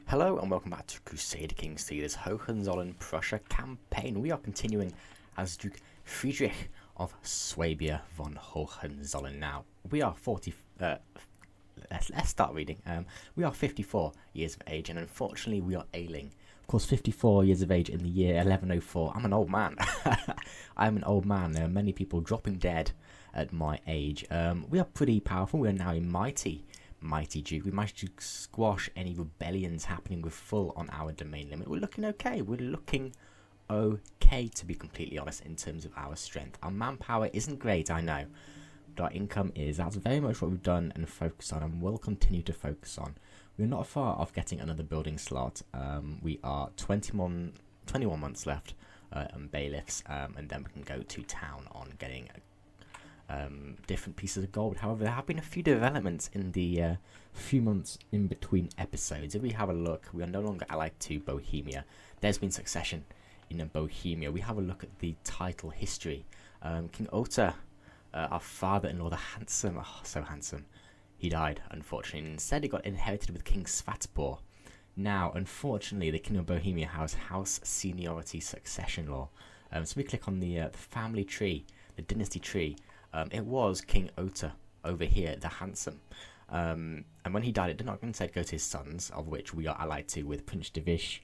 Hello and welcome back to Crusader Kings 3, this Hohenzollern Prussia campaign. We are continuing as Duke Friedrich of Swabia von Hohenzollern. Now, we are let's start reading. We are 54 years of age and unfortunately we are ailing. Of course, 54 years of age in the year 1104. I'm an old man. I'm an old man. There are many people dropping dead at my age. We are pretty powerful. We are now a mighty Duke. We managed to squash any rebellions happening with full on our domain limit. We're looking okay. We're looking okay, to be completely honest, in terms of our strength. Our manpower isn't great, I know, but our income is. That's very much what we've done and focused on and will continue to focus on. We're not far off getting another building slot. We are 21 months left on bailiffs, and then we can go to town on getting different pieces of gold. However, there have been a few developments in the few months in between episodes. If we have a look, we are no longer allied to Bohemia. There's been succession in Bohemia. We have a look at the title history. King Otto, our father-in-law, the handsome, oh, so handsome, he died, unfortunately, and instead he got inherited with King Svatopor. Now, unfortunately, the King of Bohemia has house seniority succession law. So we click on the family tree, the dynasty tree. It was King Otto over here, the handsome. And when he died, it did not instead go to his sons, of which we are allied to, with Prince Divish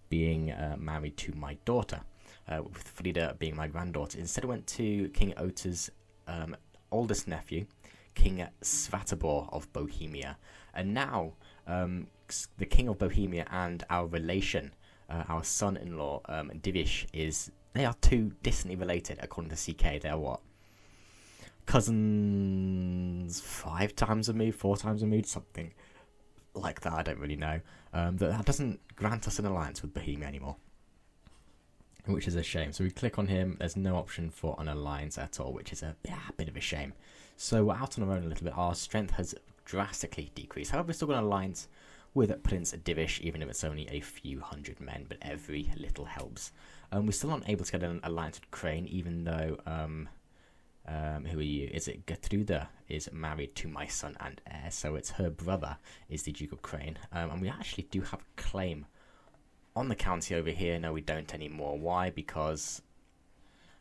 being married to my daughter, with Frida being my granddaughter. Instead, it went to King Otto's oldest nephew, King Svatopor of Bohemia. And now, the King of Bohemia and our relation, our son-in-law, Divish, they are too distantly related, according to CK. They are what? Cousins 5 times removed, 4 times removed, something like that. I don't really know. That doesn't grant us an alliance with Bohemia anymore, which is a shame. So we click on him. There's no option for an alliance at all, which is a bit of a shame. So we're out on our own a little bit. Our strength has drastically decreased. However, we've still got an alliance with Prince Divish, even if it's only a few hundred men, but every little helps. We're still not able to get an alliance with Crane, even though who are you? Is it Gertrude is married to my son and heir, so it's her brother is the Duke of Crane. And we actually do have a claim on the county over here. No, we don't anymore. Why? Because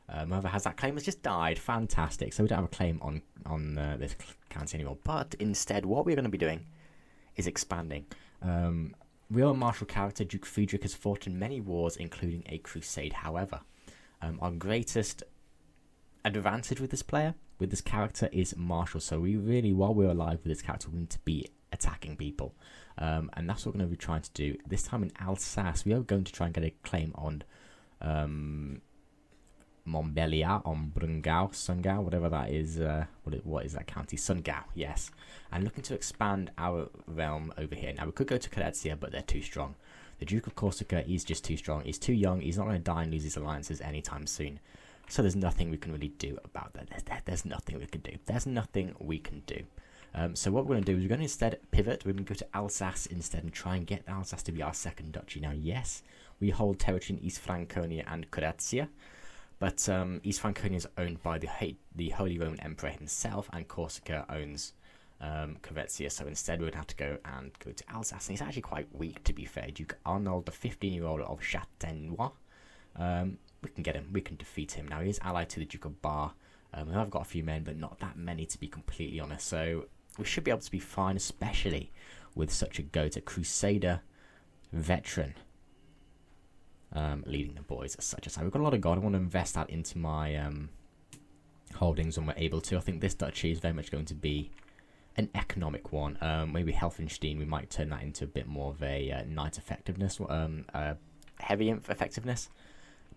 whoever has that claim has just died. Fantastic. So we don't have a claim on this county anymore. But instead, what we're going to be doing is expanding. Real martial character, Duke Friedrich has fought in many wars, including a crusade. However, our greatest advantage with this character is martial. So we really, while we're alive with this character, we need to be attacking people, and that's what we're going to be trying to do this time in Alsace. We are going to try and get a claim on Montbéliard, on Brungau, Sungau, whatever that is. What is that county? Sungau, yes. And looking to expand our realm over here. Now we could go to Capitalise, but they're too strong. The Duke of Corsica is just too strong. He's too young. He's not going to die and lose his alliances anytime soon. So there's nothing we can really do about that. There's nothing we can do. There's nothing we can do. So what we're going to do is we're going to instead pivot. We're going to go to Alsace instead and try and get Alsace to be our second duchy. Now, yes, we hold territory in East Franconia and Croatia, but East Franconia is owned by the Holy Roman Emperor himself, and Corsica owns Croatia. So instead, we're going to have to go to Alsace. And he's actually quite weak, to be fair. Duke Arnold, the 15-year-old of Châtenois. We can get him. We can defeat him. Now, he is allied to the Duke of Bar. I've got a few men, but not that many, to be completely honest. So we should be able to be fine, especially with such a Crusader veteran leading the boys as such. So we've got a lot of gold. I want to invest that into my holdings when we're able to. I think this duchy is very much going to be an economic one. Maybe Helfenstein, we might turn that into a bit more of a knight effectiveness, heavy effectiveness.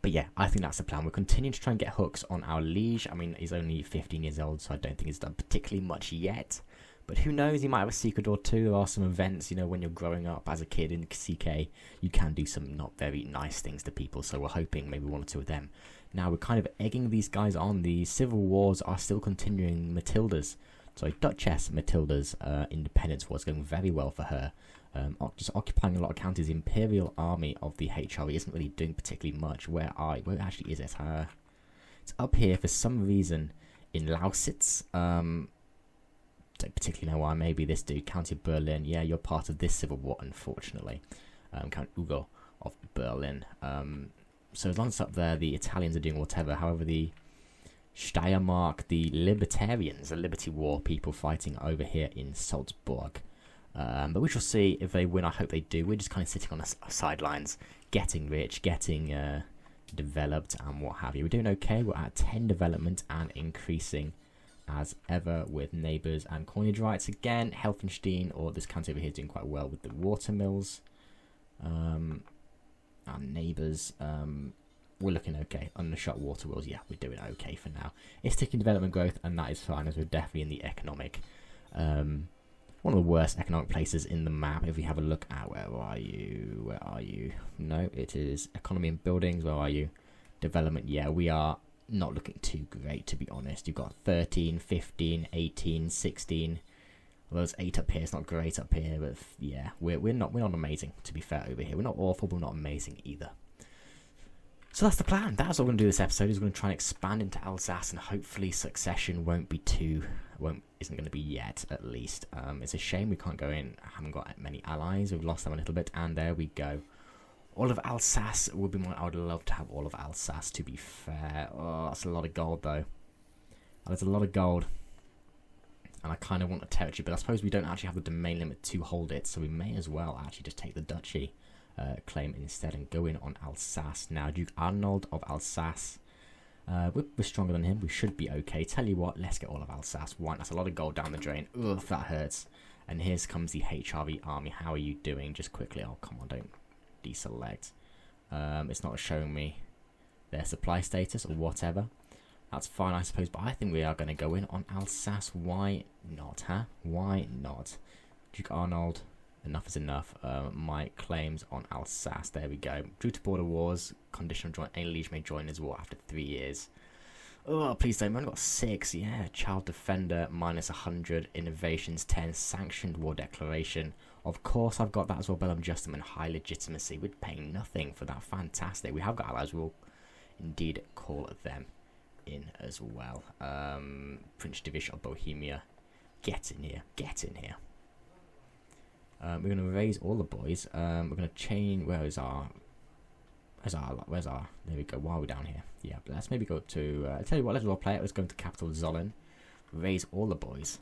But yeah, I think that's the plan. We're continuing to try and get hooks on our liege. I mean, he's only 15 years old, so I don't think he's done particularly much yet. But who knows, he might have a secret or two. There are some events, when you're growing up as a kid in CK, you can do some not very nice things to people. So we're hoping maybe 1 or 2 of them. Now, we're kind of egging these guys on. The civil wars are still continuing. Duchess Matilda's independence was going very well for her. Just occupying a lot of counties. The Imperial Army of the HRE isn't really doing particularly much. Where actually is it? It's up here for some reason in Lausitz. Don't particularly know why. Maybe this dude, County of Berlin. Yeah, you're part of this civil war, unfortunately. Count Ugo of Berlin. So as long as it's up there, the Italians are doing whatever. However, the Steiermark, the Libertarians, the Liberty War people fighting over here in Salzburg. But we shall see if they win. I hope they do. We're just kind of sitting on the sidelines, getting rich, getting developed and what have you. We're doing okay. We're at 10 development and increasing as ever with neighbours and coinage rights. Again, Helfenstein, or this county over here, is doing quite well with the water mills. Our neighbours, we're looking okay. Undershot water mills, yeah, we're doing okay for now. It's taking development growth, and that is fine, as we're definitely in the economic, one of the worst economic places in the map. If we have a look at, where are you? No, it is economy and buildings. Where are you? Development, yeah, we are not looking too great, to be honest. You've got 13, 15, 18, 16. Well, there's 8 up here. It's not great up here, but yeah, we're not amazing, to be fair, over here. We're not awful, but we're not amazing either. So that's the plan. That's what we're going to do this episode. Is we're going to try and expand into Alsace, and hopefully succession isn't going to be yet, at least. It's a shame we can't go in. I haven't got many allies. We've lost them a little bit, and there we go. All of Alsace would be more. I would love to have all of Alsace, to be fair. Oh, that's a lot of gold, though. That's a lot of gold. And I kind of want a territory, but I suppose we don't actually have the domain limit to hold it, so we may as well actually just take the duchy claim instead and go in on Alsace. Now, Duke Arnold of Alsace, we're stronger than him. We should be okay. Tell you what, let's get all of Alsace. One, that's a lot of gold down the drain. Ugh, that hurts. And here comes the HRV army. How are you doing? Just quickly. Oh, come on, don't deselect. It's not showing me their supply status or whatever. That's fine, I suppose, but I think we are going to go in on Alsace. Why not, huh? Why not? Duke Arnold, enough is enough. My claims on Alsace, there we go. Due to border wars, conditional join, any liege may join as war after 3 years. Oh, please don't, I've only got 6, yeah. Child Defender, minus 100, Innovations 10, Sanctioned War Declaration. Of course I've got that as well, Bellum Justum and High Legitimacy. We're paying nothing for that, fantastic. We have got allies, we'll indeed call them in as well. Prince Divish of Bohemia, get in here, get in here. We're going to raise all the boys. We're going to change. Where's our? There we go. Why are we down here? Yeah, but let's maybe go to. I tell you what, let's roleplay it. Let's go to capitalise. Raise all the boys.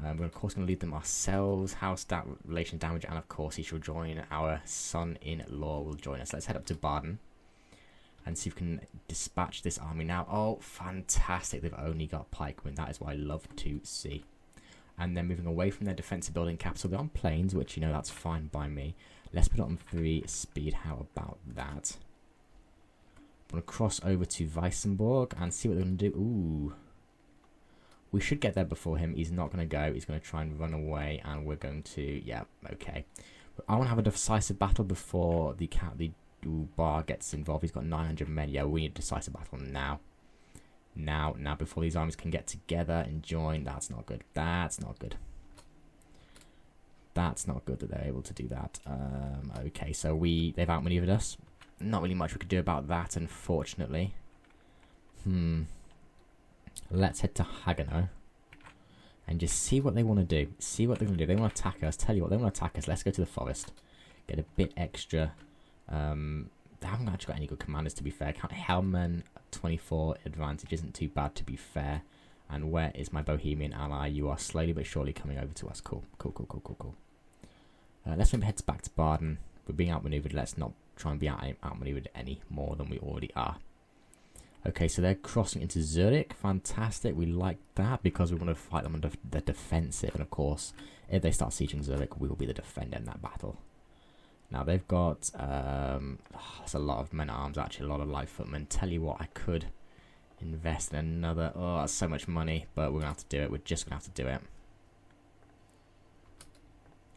We're of course going to lead them ourselves. House that relation damage, and of course he shall join. Our son-in-law will join us. Let's head up to Baden and see if we can dispatch this army now. Oh, fantastic! They've only got pikemen. That is what I love to see. And then moving away from their defensive building capital, they're on planes, which, you know, that's fine by me. Let's put it on 3 speed. How about that? I'm going to cross over to Weissenburg and see what they're going to do. Ooh. We should get there before him. He's not going to go. He's going to try and run away, and we're going to... Yeah, okay. But I want to have a decisive battle before the bar gets involved. He's got 900 men. Yeah, we need a decisive battle now. Now, before these armies can get together and join. That's not good. That's not good. That's not good that they're able to do that. Okay, so they've outmaneuvered us. Not really much we could do about that, unfortunately. Let's head to Haguenau and just see what they want to do. See what they're going to do. They want to attack us. Tell you what, they want to attack us. Let's go to the forest. Get a bit extra. They haven't actually got any good commanders, to be fair. Count Hellman, 24 advantage isn't too bad, to be fair. And where is my Bohemian ally? You are slowly but surely coming over to us. Cool. Let's maybe head back to Baden. We're being outmaneuvered. Let's not try and be outmaneuvered any more than we already are. Okay, so they're crossing into Zurich. Fantastic. We like that because we want to fight them on the defensive. And of course, if they start sieging Zurich, we will be the defender in that battle. Now they've got that's a lot of men-at-arms, actually, a lot of light footmen. Tell you what, I could invest in another. Oh, that's so much money, but we're gonna have to do it. We're just gonna have to do it,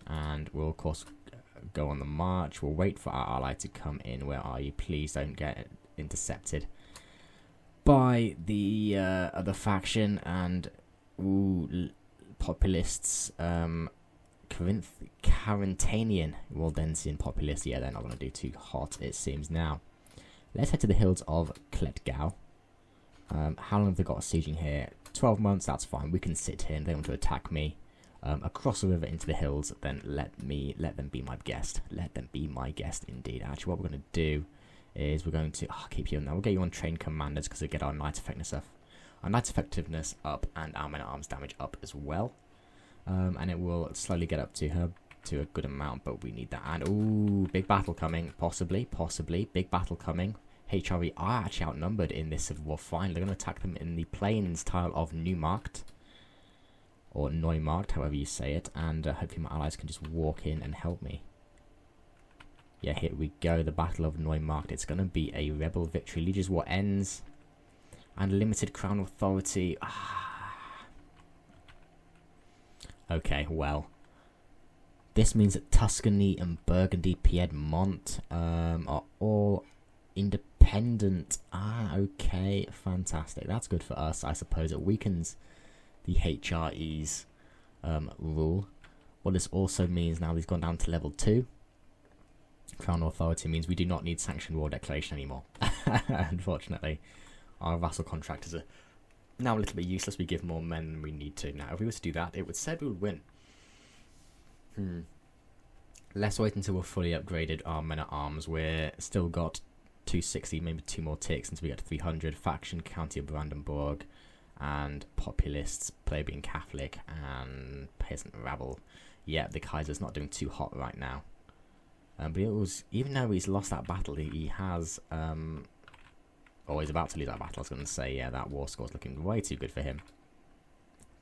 and we'll of course go on the march. We'll wait for our ally to come in. Where are you? Please don't get intercepted by the other faction and populists. Carintanian Waldensian populists. Yeah, they're not going to do too hot, it seems. Now, let's head to the hills of Klettgau. How long have they got sieging here? 12 months, that's fine. We can sit here and they want to attack me. across the river into the hills, then let them be my guest. Let them be my guest indeed. Actually, what we're going to do is we're going to keep you on there. We'll get you on trained commanders because we get our knight effectiveness up and our men at arms damage up as well. And it will slowly get up to her to a good amount, but we need that. And ooh, big battle coming, possibly, big battle coming. HRE are actually outnumbered in this Civil War final. They're going to attack them in the plains tile of Neumarkt. Or Neumarkt, however you say it, and hopefully my allies can just walk in and help me. Yeah, here we go, the Battle of Neumarkt. It's going to be a rebel victory. Liege's War ends, and limited crown authority. Okay, well, this means that Tuscany and Burgundy, Piedmont are all independent. Okay, fantastic. That's good for us, I suppose. It weakens the HRE's rule. What this also means now, he's gone down to level 2. Crown authority means we do not need sanctioned war declaration anymore. Unfortunately, our vassal contractors are now a little bit useless. We give more men than we need to. Now, if we were to do that, it would said we would win. Let's wait until we're fully upgraded our men at arms. We're still got 260, maybe 2 more ticks until we get to 300. Faction, County of Brandenburg, and populists, plebeian Catholic, and peasant rabble. Yeah, the Kaiser's not doing too hot right now. But it was, even though he's lost that battle, he has, or he's about to lose that battle, I was going to say, yeah, that war score's looking way too good for him.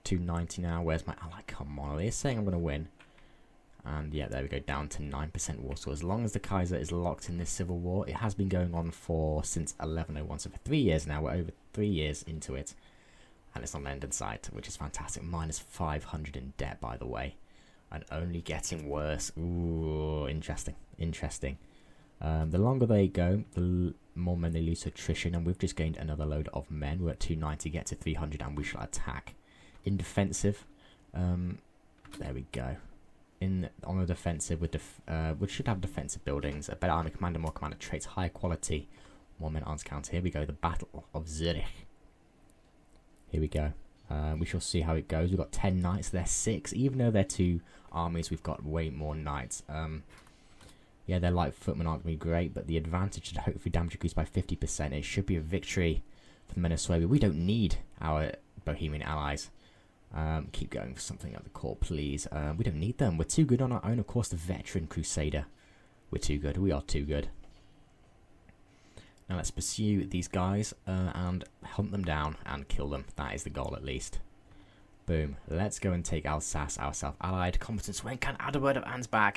290 now, where's my ally? Come on, he's saying I'm going to win. And yeah, there we go, down to 9% war score. As long as the Kaiser is locked in this civil war, it has been going on since 1101, so for 3 years now, we're over 3 years into it. And it's on the end in sight, which is fantastic. Minus 500 in debt, by the way. And only getting worse. Ooh, interesting. The longer they go, the more men they lose to attrition. And we've just gained another load of men. We're at 290, get to 300, and we shall attack. In defensive, there we go. On the defensive, we should have defensive buildings. A better army commander, more commander traits, higher quality. More men arms counter. Here we go, the Battle of Zurich. Here we go. We shall see how it goes. We've got 10 knights. They're 6. Even though they're 2 armies, we've got way more knights. Yeah, their light footmen aren't going to be great, but the advantage should hopefully damage increase by 50%. It should be a victory for the men of Swabia. We don't need our Bohemian allies. Keep going for something at the court, please. We don't need them. We're too good on our own. Of course, the veteran crusader. We're too good. We are too good. Now let's pursue these guys and hunt them down and kill them. That is the goal, at least. Boom. Let's go and take Alsace, our self-allied. Competence when can add a word of Ansbach.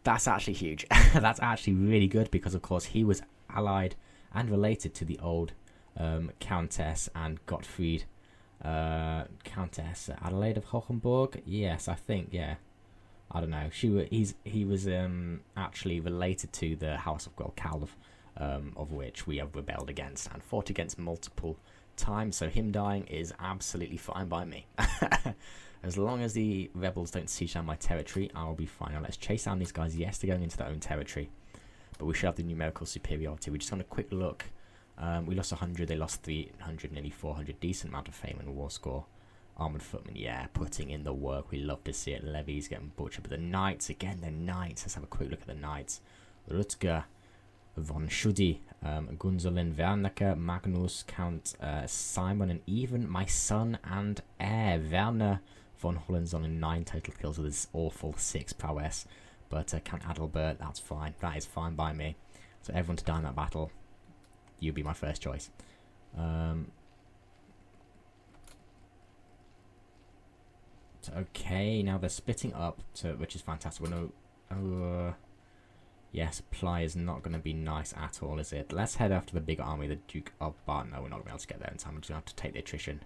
That's actually huge. That's actually really good because, of course, he was allied and related to the old Countess and Gottfried. Countess Adelaide of Hohenburg. Yes, I think, yeah. I don't know. He was actually related to the House of Goldkalv. Of which we have rebelled against and fought against multiple times, so him dying is absolutely fine by me. As long as the rebels don't siege down my territory, I'll be fine. Now let's chase down these guys. Yes, they're going into their own territory, but we should have the numerical superiority. We just want a quick look. We lost 100, they lost 300, nearly 400. Decent amount of fame and war score. Armoured footmen, yeah, putting in the work. We love to see it. Levies getting butchered, but the knights, again, they're knights. Let's have a quick look at the knights. Rutger von Schudi, Gunzelin, Wernicke, Magnus, Count Simon, and even my son and heir, Werner von Hohenzollern, 9 total kills with this awful 6 prowess. But Count Adalbert, that's fine. That is fine by me. So everyone to die in that battle, you'd be my first choice. So, okay, now they're splitting up, which is fantastic. Yeah, supply is not going to be nice at all, is it? Let's head after the big army, the Duke of Bar. No, we're not going to be able to get there in time. We're just going to have to take the attrition.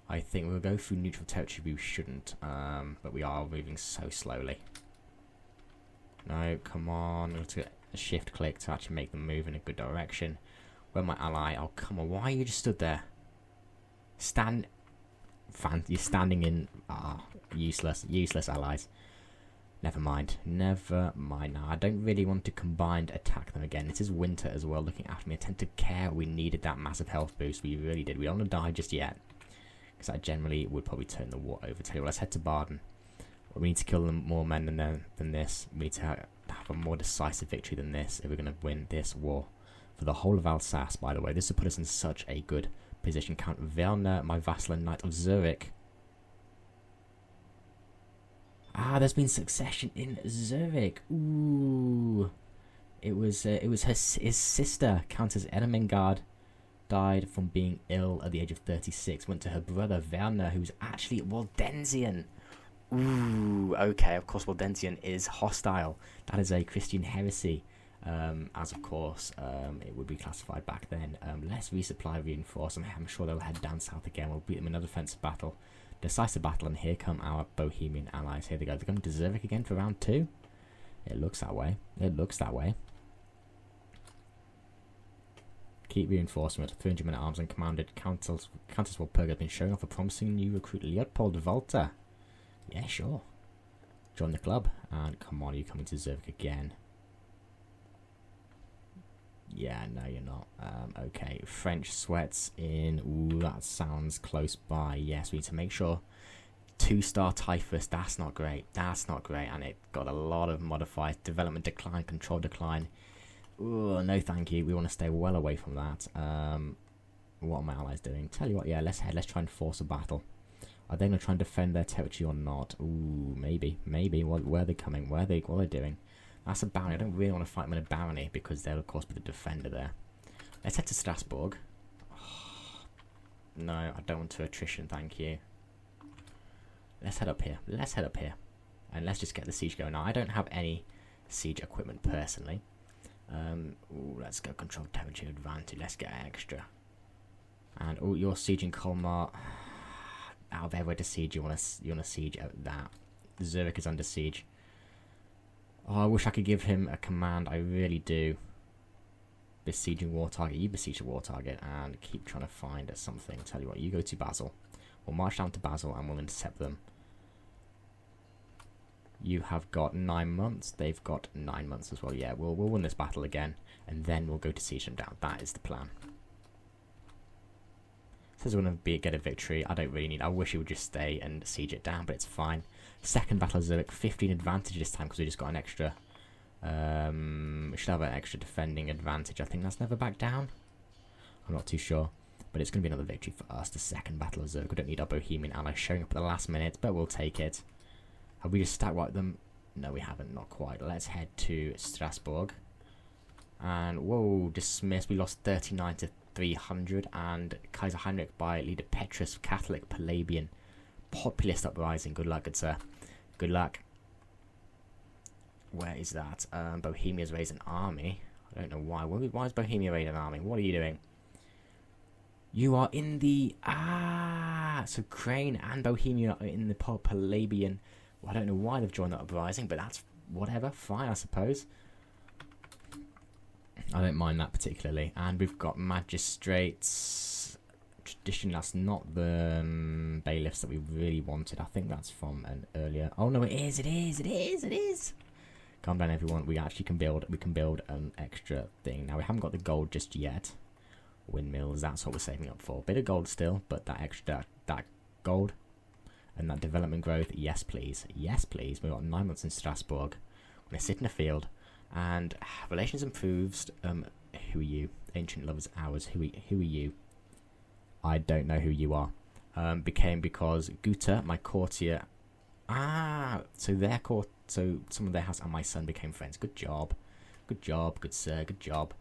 I think we'll go through neutral territory. We shouldn't, but we are moving so slowly. No, come on. Let's get a shift click to actually make them move in a good direction. Where's my ally? Oh, come on. Why are you just stood there? You're standing in... useless allies. Never mind. Now, I don't really want to combined attack them again. It is winter as well, looking after me. I tend to care. We needed that massive health boost. We really did. We don't want to die just yet. because I generally would probably turn the war over. Tell you what, let's head to Baden. We need to kill them more men than this. We need to have a more decisive victory than this if we're going to win this war. For the whole of Alsace, by the way. This will put us in such a good position. Count Werner, my vassal and knight of Zurich. Ah, there's been succession in Zurich. Ooh. It was his sister, Countess Ermengard, died from being ill at the age of 36. Went to her brother Werner, who's actually Waldensian. Ooh, okay, of course Waldensian is hostile. That is a Christian heresy, as of course it would be classified back then. Let's resupply, reinforce them. I'm sure they'll head down south again. We'll beat them in another defensive battle, decisive battle, and here come our Bohemian allies. Here they go. They're going to Zurich again for round 2. It looks that way. It looks that way. Keep reinforcement. 300 men at arms and commanded Countess Walpurga has been showing off a promising new recruit, Leopold Walter. Yeah, sure. Join the club. And come on, are you coming to Zurich again? Yeah, no, you're not. Okay, French sweats in. Ooh, that sounds close by. Yes, we need to make sure. 2-star typhus. That's not great. That's not great. And it got a lot of modifiers. Development decline, control decline. Ooh, no thank you. We want to stay well away from that. What are my allies doing? Tell you what, yeah, let's head. Let's try and force a battle. Are they going to try and defend their territory or not? Ooh, maybe. Where are they coming? What are they doing? That's a barony. I don't really want to fight them in a barony because they'll, of course, be the defender there. Let's head to Strasbourg. Oh, no, I don't want to attrition, thank you. Let's head up here. And let's just get the siege going. Now, I don't have any siege equipment personally. Ooh, let's go control territory advantage. Let's get extra. And, oh, you're sieging Colmar. Out of everywhere to siege, you want to siege out that. Zurich is under siege. Oh, I wish I could give him a command. I really do. Besieging war target. You besiege a war target and keep trying to find something. Tell you what, you go to Basel. We'll march down to Basel and we'll intercept them. You have got 9 months. They've got 9 months as well. Yeah, we'll win this battle again and then we'll go to siege them down. That is the plan. Says we're going to get a victory. I don't really need. I wish he would just stay and siege it down, but it's fine. Second battle of Zurich, 15 advantage this time because we just got an extra. We should have an extra defending advantage. I think that's never back down. I'm not too sure, but it's going to be another victory for us. The second battle of Zurich. We don't need our Bohemian allies showing up at the last minute, but we'll take it. Have we just stack wiped them? No, we haven't. Not quite. Let's head to Strasbourg. And whoa, dismissed. We lost 39 to 300, and Kaiser Heinrich by leader Petrus, Catholic Pelagian populist uprising. Good luck, good sir. Good luck. Where is that? Bohemia's raised an army. I don't know why. Why is Bohemia raising an army? What are you doing? You are in the... so Crane and Bohemia are in the Pelagian. Well, I don't know why they've joined that uprising, but that's whatever. Fine, I suppose. I don't mind that particularly. And we've got magistrates. Tradition, that's not the bailiffs that we really wanted. I think that's from an earlier... Oh no, it is. Calm down everyone. We actually can build an extra thing. Now we haven't got the gold just yet. Windmills, that's what we're saving up for. Bit of gold still, but that extra, that gold and that development growth, yes please. Yes please. We've got 9 months in Strasbourg. We're going to sit in a field. And relations improves. Who are you? Ancient lovers ours. Who are you? I don't know who you are. Because Guta, my courtier. So their court. So some of their house and my son became friends. Good job, good sir, good job.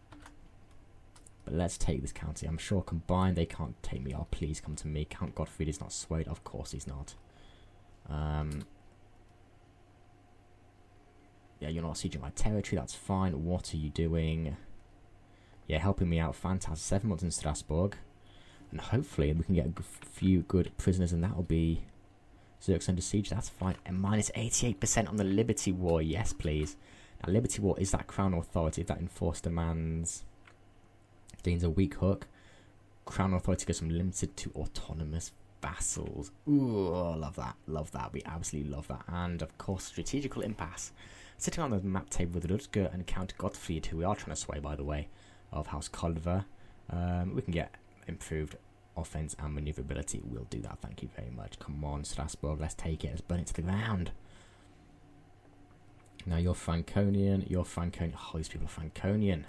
But let's take this county. I'm sure combined they can't take me. Oh, please come to me. Count Gottfried is not swayed. Of course he's not. Yeah, you're not sieging my territory, that's fine. What are you doing? Yeah, helping me out, fantastic. 7 months in Strasbourg. And hopefully we can get a few good prisoners and that'll be Zurich's under siege, that's fine. And minus 88% on the Liberty War, yes please. Now Liberty War is that Crown Authority, if that enforced demands gains a weak hook. Crown Authority goes from limited to autonomous vassals. Ooh, love that, we absolutely love that. And of course, strategical impasse. Sitting on the map table with Rutger and Count Gottfried, who we are trying to sway, by the way, of House Culver. We can get improved offense and maneuverability will do that. Thank you very much. Come on, Strasbourg, let's take it. Let's burn it to the ground. Now you're Franconian. You're Franconian. Oh, these people are Franconian.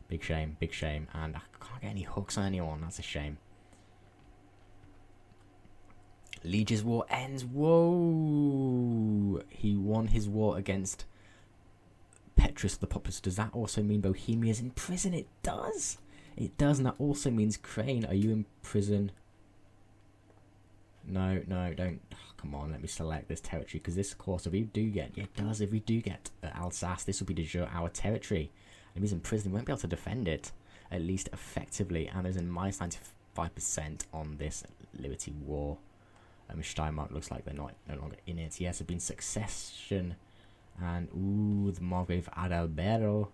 Big shame, big shame. And I can't get any hooks on anyone. That's a shame. Liege's war ends. Whoa! He won his war against Petrus the Populous. Does that also mean Bohemia's in prison? It does. It does, and that also means Crane. Are you in prison? No, no, don't. Oh, come on, let me select this territory, because this, of course, if we do get, yeah, it does, if we do get Alsace, this will be de jure our territory. If he's in prison, we won't be able to defend it, at least effectively, and there's a minus 95% on this Liberty War. Steiermark looks like they're no longer in it. Yes, there's been succession, and ooh, the Margrave Adalbero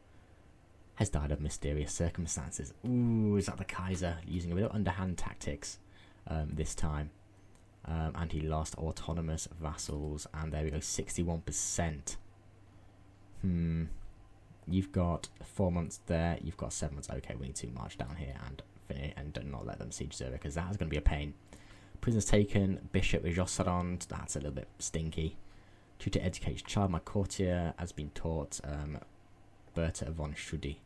has died of mysterious circumstances. Ooh, is that the Kaiser using a bit of underhand tactics this time? And he lost autonomous vassals, and there we go, 61%. You've got 4 months there, you've got 7 months. Okay, we need to march down here and finish, and do not let them siege Zurich, because that is going to be a pain. Prisoners taken, Bishop Josserand, that's a little bit stinky. Tutor educates child, my courtier has been taught Bertha von Schudi,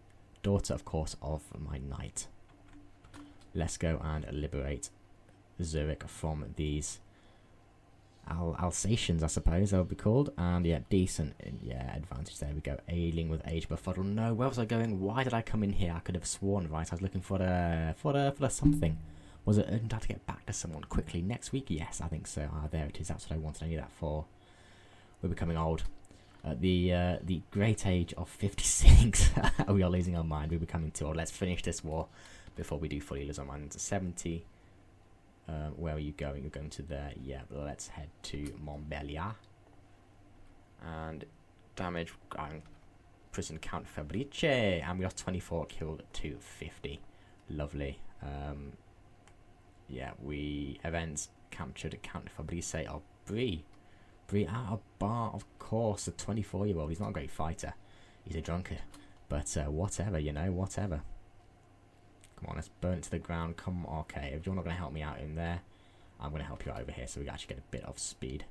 daughter, of course, of my knight. Let's go and liberate Zurich from these Alsatians, I suppose they'll be called. And yeah, decent, yeah, advantage. There we go. Ailing with age befuddled. No, where was I going? Why did I come in here? I could have sworn, right? I was looking for the something. Was it urgent? I had to get back to someone quickly next week? Yes, I think so. Ah, there it is. That's what I wanted. I need that for. We're becoming old. The great age of 56. We are losing our mind. We're becoming too old. Let's finish this war before we do fully lose our mind. 70. Where are you going? You're going to there. Yeah, but let's head to Montbéliard. And damage. Prison Count Fabrice. And we got 24 killed to 50. Lovely. Yeah, we events captured Count Fabrice of Brie. Brie out of bar, of course. A 24-year-old. He's not a great fighter. He's a drunkard. But whatever, you know, whatever. Come on, let's burn it to the ground. Come on, okay. If you're not going to help me out in there, I'm going to help you out over here so we actually get a bit of speed.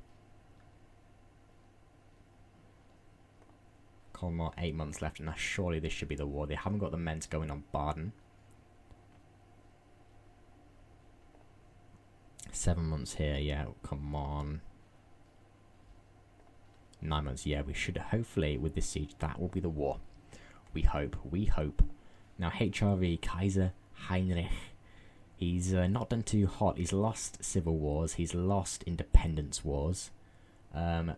Colmar, 8 months left, and now surely this should be the war. They haven't got the men to go in on Baden. 7 months here, yeah, come on. 9 months, yeah, we should hopefully, with this siege, that will be the war. We hope, we hope. Now, HRV, Kaiser Heinrich, he's not done too hot. He's lost civil wars, he's lost independence wars. Can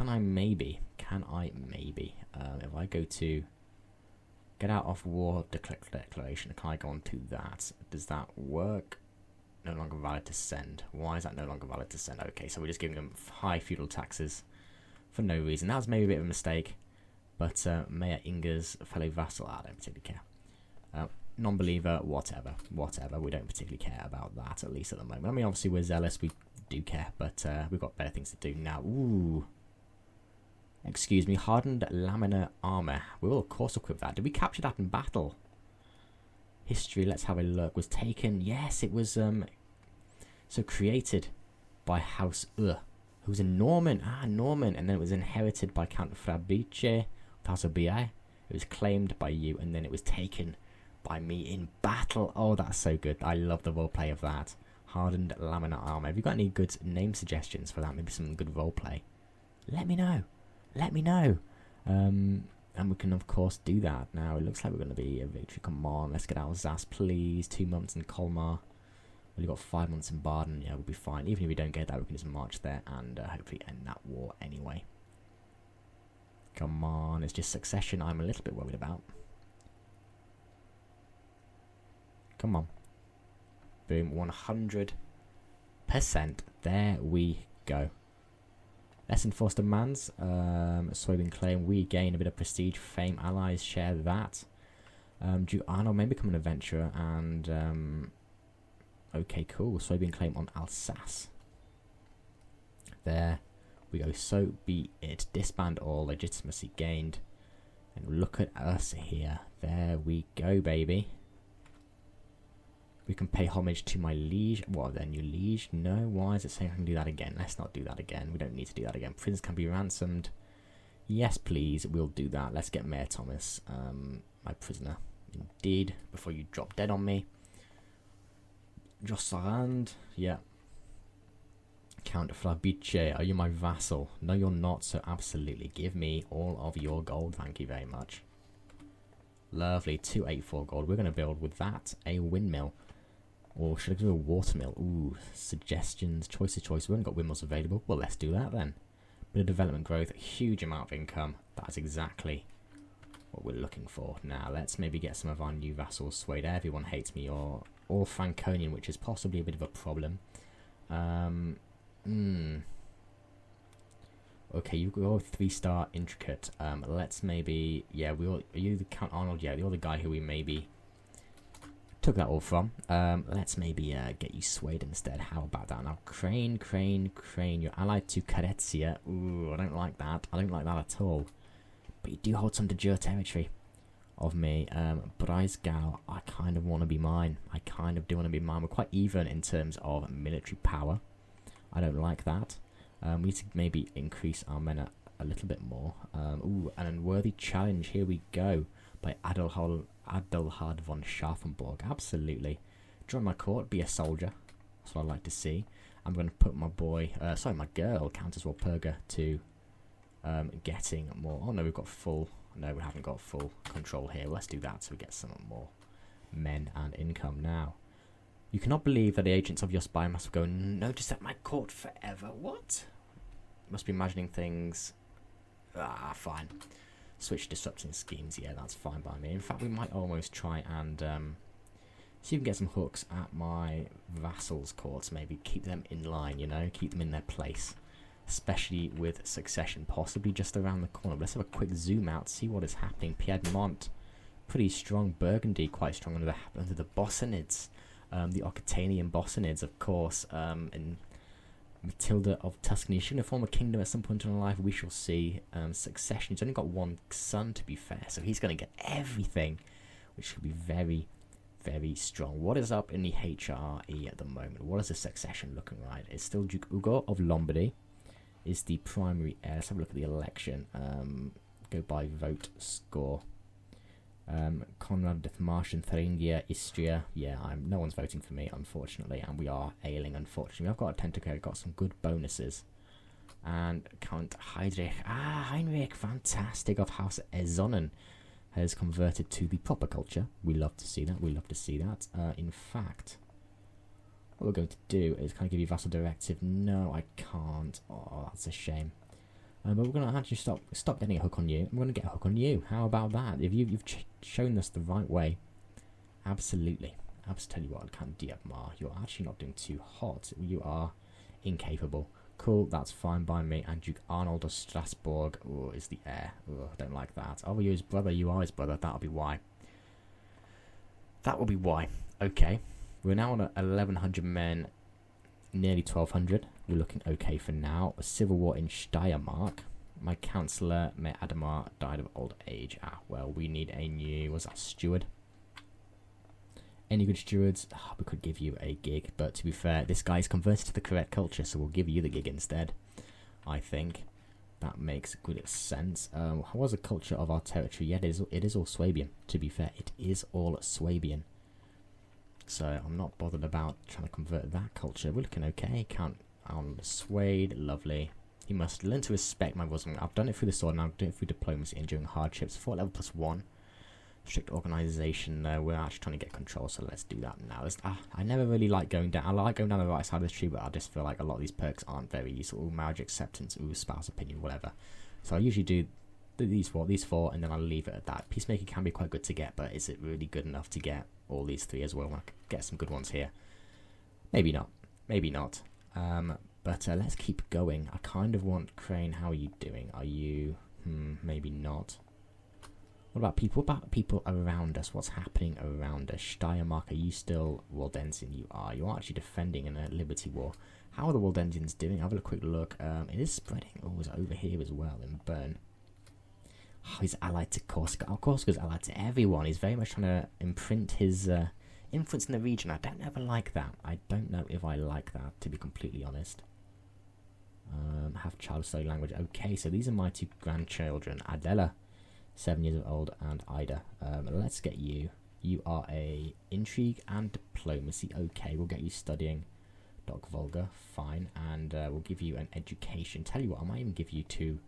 I maybe, if I go to get out of war declaration, can I go on to that? Does that work? No longer valid to send. Why is that no longer valid to send? Okay, so we're just giving them high feudal taxes for no reason. That was maybe a bit of a mistake, but Mayor Inger's fellow vassal, I don't particularly care. Non-believer, whatever. We don't particularly care about that, at least at the moment. I mean, obviously we're zealous, we do care, but we've got better things to do now. Ooh. Excuse me, hardened laminar armor. We will of course equip that. Did we capture that in battle? History, let's have a look. Was taken, yes, it was so created by House who was a Norman. Norman, and then it was inherited by Count Fabrice, House of It was claimed by you, and then it was taken by me in battle. Oh, that's so good. I love the roleplay of that. Hardened laminar armor. Have you got any good name suggestions for that? Maybe some good roleplay? Let me know. Let me know. And we can, of course, do that. Now, it looks like we're going to be a victory. Come on, let's get Alsace, please. 2 months in Colmar. We've got 5 months in Baden. Yeah, we'll be fine. Even if we don't get that, we can just march there and hopefully end that war anyway. Come on, it's just succession I'm a little bit worried about. Come on. Boom, 100%. There we go. Less enforced demands. Swabian claim. We gain a bit of prestige, fame. Allies share that. Arno may become an adventurer. And okay, cool. Swabian claim on Alsace. There we go. So be it. Disband all. Legitimacy gained. And look at us here. There we go, baby. We can pay homage to my liege. What then, you liege? No, why is it saying I can do that again? Let's not do that again. We don't need to do that again. Prisoners can be ransomed. Yes, please, we'll do that. Let's get Mayor Thomas, my prisoner. Indeed, before you drop dead on me. Jossarand, yeah. Count Flabice, are you my vassal? No, you're not, so absolutely. Give me all of your gold, thank you very much. Lovely, 284 gold. We're going to build with that a windmill. Or should I do a watermill? Ooh, suggestions, choice of choice. We haven't got windmills available. Well, let's do that then. Bit of development growth, a huge amount of income. That's exactly what we're looking for. Now, let's maybe get some of our new vassals swayed. Everyone hates me, or all Franconian, which is possibly a bit of a problem. Okay, you go 3-star intricate. Let's maybe, yeah, are you the Count Arnold? Yeah, you're the guy who we maybe took that all from. Let's maybe get you swayed instead. How about that? Now, Crane, you're allied to Caretzia. Ooh, I don't like that. I don't like that at all. But you do hold some de jure territory of me. Breisgau, I kind of want to be mine. I kind of do want to be mine. We're quite even in terms of military power. I don't like that. We need to maybe increase our men a little bit more. Ooh, an unworthy challenge. Here we go. By Adelhard von Scharfenburg. Absolutely. Join my court, be a soldier. That's what I'd like to see. I'm going to put my boy, my girl, Countess Walpurga, to getting more. Oh no, we've got full. No, we haven't got full control here. Let's do that so we get some more men and income now. You cannot believe that the agents of your spy must have gone noticed at my court forever. What? Must be imagining things. Ah, fine. Switch disrupting schemes. Yeah, that's fine by me. In fact, we might almost try and see if we can get some hooks at my vassals' courts. Maybe keep them in line, you know, keep them in their place. Especially with succession, possibly just around the corner. But let's have a quick zoom out, see what is happening. Piedmont, pretty strong. Burgundy, quite strong under the Bossonids. The Occitanian Bossonids, of course, and Matilda of Tuscany. She's going to form a kingdom at some point in her life. We shall see. Succession. He's only got one son, to be fair, so he's going to get everything, which could be very, very strong. What is up in the HRE at the moment? What is the succession looking like? It's still Duke Ugo of Lombardy is the primary heir. Let's have a look at the election. Go by vote score. Conrad Dithmarsh, Thuringia, Istria. Yeah, no one's voting for me, unfortunately, and we are ailing, unfortunately. I've got a tentacle, I've got some good bonuses. And Count Heydrich, Heinrich, fantastic, of House Ezonen, has converted to the proper culture. We love to see that, in fact, what we're going to do is, can I give you vassal directive? No, I can't. Oh, that's a shame. But we're going to actually stop getting a hook on you. I'm going to get a hook on you. How about that? If you've shown us the right way, absolutely. I'll just tell you what, Count Dietmar, you're actually not doing too hot. You are incapable. Cool, that's fine by me. And Duke Arnold of Strasbourg is the heir. I don't like that. Oh, you're his brother. You are his brother. That'll be why. That will be why. Okay. We're now on 1,100 men. Nearly 1,200. We're looking okay for now. A civil war in Steiermark. My councillor, Mayor Adamar, died of old age. Well, we need a new, what's that, steward? Any good stewards? We could give you a gig, but to be fair, this guy's converted to the correct culture, so we'll give you the gig instead. I think that makes good sense. How was the culture of our territory? Yeah, it is all Swabian, to be fair. It is all Swabian. So I'm not bothered about trying to convert that culture. We're looking okay. Count on Swade, lovely. He must learn to respect my bosom. I've done it through the sword, and I've done it through diplomacy and during hardships. 4 level +1. Strict organisation. We're actually trying to get control, so let's do that now. I never really like going down. I like going down the right side of the tree, but I just feel like a lot of these perks aren't very useful. Marriage acceptance, spouse opinion, whatever. So I usually do these four, and then I'll leave it at that. Peacemaking can be quite good to get, but is it really good enough to get all these 3 as well? I could get some good ones here. Maybe not. But let's keep going. I kind of want Crane. How are you doing? Are you? Maybe not. What about people? What about people around us? What's happening around us? Steiermark, are you still Waldensian? You are. You are actually defending in a liberty war. How are the Waldensians doing? Have a quick look. It is spreading. Oh, it's over here as well in Bern. Oh, he's allied to Corsica. Oh, Corsica's allied to everyone. He's very much trying to imprint his influence in the region. I don't ever like that. I don't know if I like that, to be completely honest. Have child study language. Okay, so these are my two grandchildren. Adela, 7 years old, and Ida. Let's get you. You are a intrigue and diplomacy. Okay, we'll get you studying Doc Volga. Fine, and we'll give you an education. Tell you what, I might even give you two.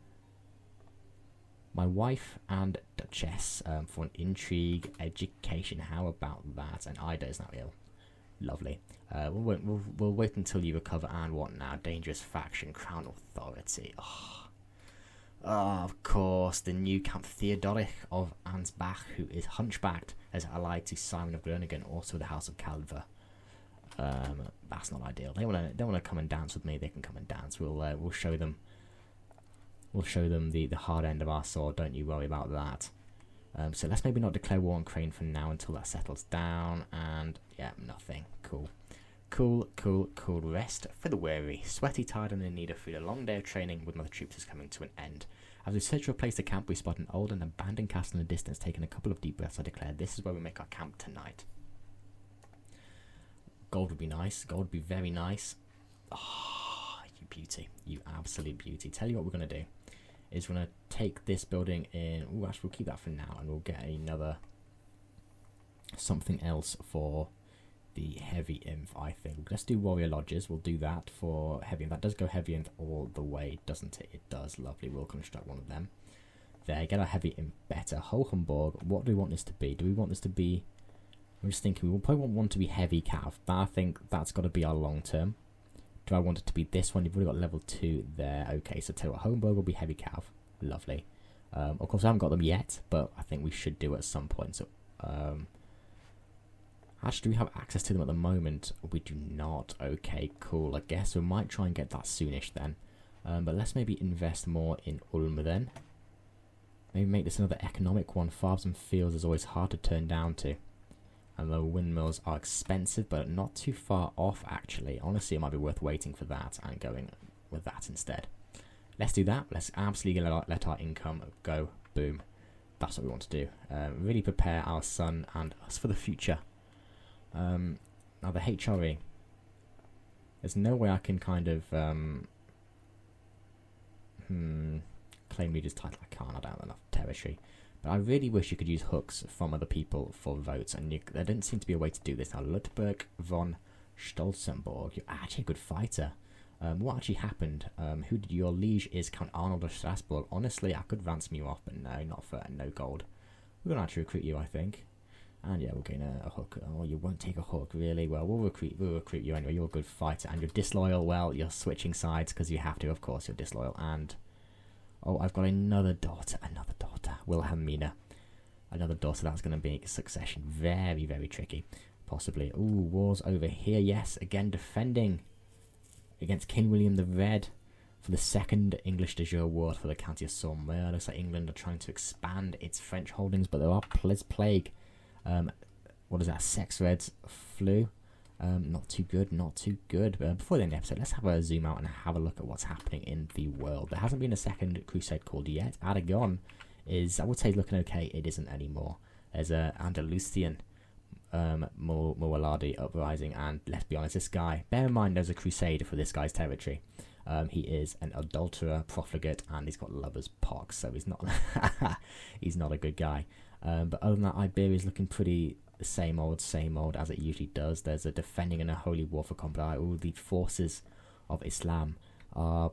My wife and Duchess for an intrigue education. How about that? And Ida is now ill. Lovely. We'll wait until you recover. And what now? Dangerous faction, Crown Authority. Oh, of course, the new Count Theodoric of Ansbach, who is hunchbacked, as allied to Simon of Groningen, also the House of Calver. That's not ideal. They wanna come and dance with me. They can come and dance. We'll show them. We'll show them the hard end of our sword. Don't you worry about that. So let's maybe not declare war on Crane for now until that settles down. And yeah, nothing. Cool. Rest for the weary. Sweaty, tired, and in need of food. A long day of training with my troops is coming to an end. As we search for a place to camp, we spot an old and abandoned castle in the distance. Taking a couple of deep breaths, I declare this is where we make our camp tonight. Gold would be nice. Gold would be very nice. Oh, you beauty. You absolute beauty. Tell you what we're going to do. Is we're going to take this building in. Ooh, actually, we'll keep that for now, and we'll get another something else for the heavy inf. I think let's do warrior lodges. We'll do that for heavy inf. That does go heavy inf all the way, doesn't it? It does. Lovely. We'll construct one of them. There, get our heavy inf better. Hohenzollern. What do we want this to be? Do we want this to be? I'm just thinking. We'll probably want one to be heavy cav. But I think that's got to be our long term. Do I want it to be this one? You've already got level 2 there. Okay, so tell you what, Hohenzollern will be heavy cav. Lovely. Of course, I haven't got them yet, but I think we should do at some point. So, actually, do we have access to them at the moment? We do not. Okay, cool. I guess we might try and get that soonish then. But let's maybe invest more in Ulm then. Maybe make this another economic one. Farms and fields is always hard to turn down to. And the windmills are expensive, but not too far off, actually. Honestly, it might be worth waiting for that and going with that instead. Let's do that. Let's absolutely let our income go. Boom. That's what we want to do. Really prepare our son and us for the future. Now, the HRE. There's no way I can kind of claim leader's title. I can't. I don't have enough territory. But I really wish you could use hooks from other people for votes, and there didn't seem to be a way to do this. Now, Ludwig von Stolzenborg, you're actually a good fighter. What actually happened? Your liege is Count Arnold of Strasbourg. Honestly, I could ransom you off, but no, not for no gold. We're going to actually recruit you, I think. And yeah, we'll gain a hook. Oh, you won't take a hook, really? Well, we'll recruit you anyway. You're a good fighter, and you're disloyal. Well, you're switching sides because you have to, of course. You're disloyal, and... Oh, I've got another daughter. Wilhelmina. Another daughter. That's going to be succession. Very, very tricky. Possibly. Ooh, wars over here. Yes, again, defending against King William the Red for the second English de jure war for the county of Saumur. Looks like England are trying to expand its French holdings, but there are plague. What is that? Sex Reds flu. Not too good. Before the end of the episode, let's have a zoom out and have a look at what's happening in the world. There hasn't been a second crusade called yet. Aragon is, I would say, looking okay. It isn't anymore. There's a Andalusian Muwaladi uprising, and let's be honest, this guy, bear in mind there's a crusade for this guy's territory. He is an adulterer, profligate, and he's got lover's pox, so he's not he's not a good guy. But other than that, Iberia's looking pretty same old as it usually does. There's a defending and a holy war for Comply. All the forces of Islam are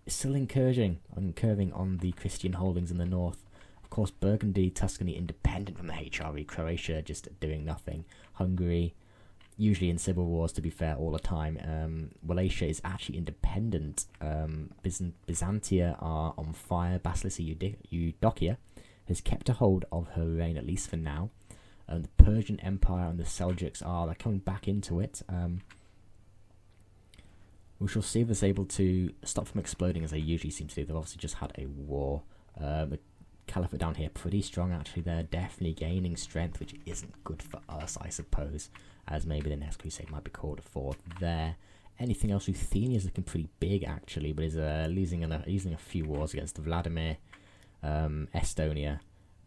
still incurving on the Christian holdings in the north. Of course, Burgundy, Tuscany, independent from the HRE. Croatia just doing nothing. Hungary, usually in civil wars, to be fair, all the time. Wallachia is actually independent. Byzantia are on fire. Basilisa Eudokia has kept a hold of her reign, at least for now. The Persian Empire and the Seljuks they're coming back into it. We shall see if it's able to stop from exploding as they usually seem to do. They've obviously just had a war. The Caliphate down here, pretty strong actually. They're definitely gaining strength, which isn't good for us, I suppose, as maybe the next crusade might be called for there. Anything else? Ruthenia is looking pretty big actually, but is losing a few wars against Vladimir, Estonia,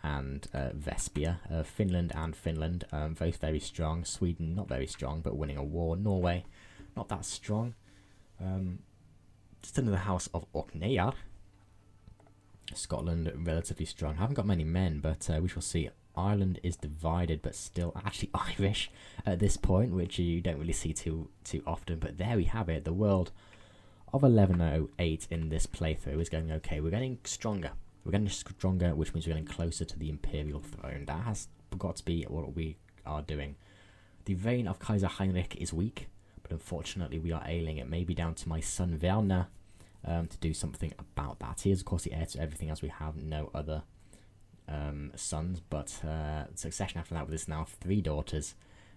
and Vespia. Finland and Finland, both very strong. Sweden not very strong, but winning a war. Norway not that strong. Just under the house of Orkneyjar. Scotland relatively strong. Haven't got many men, but we shall see. Ireland is divided, but still actually Irish at this point, which you don't really see too often. But there we have it. The world of 1108 in this playthrough is going okay. We're getting stronger. We're getting stronger, which means we're getting closer to the imperial throne. That has got to be what we are doing. The reign of Kaiser Heinrich is weak, but unfortunately we are ailing. It may be down to my son Werner to do something about that. He is, of course, the heir to everything, as we have no other sons, but succession after that with this now 3 daughters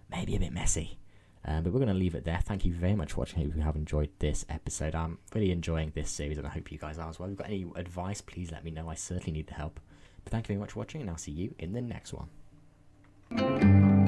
may be a bit messy. But we're going to leave it there. Thank you very much for watching. I hope you have enjoyed this episode. I'm really enjoying this series, and I hope you guys are as well. If you've got any advice, please let me know. I certainly need the help. But thank you very much for watching, and I'll see you in the next one.